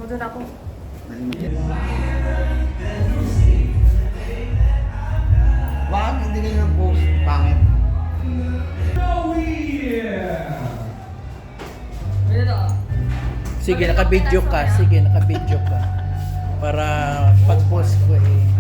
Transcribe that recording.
Puto na ako. Bakit hindi kayo nag-post? Pangit. Sige, naka-video ka. Sige, naka-video ka. Para pag-post ko eh.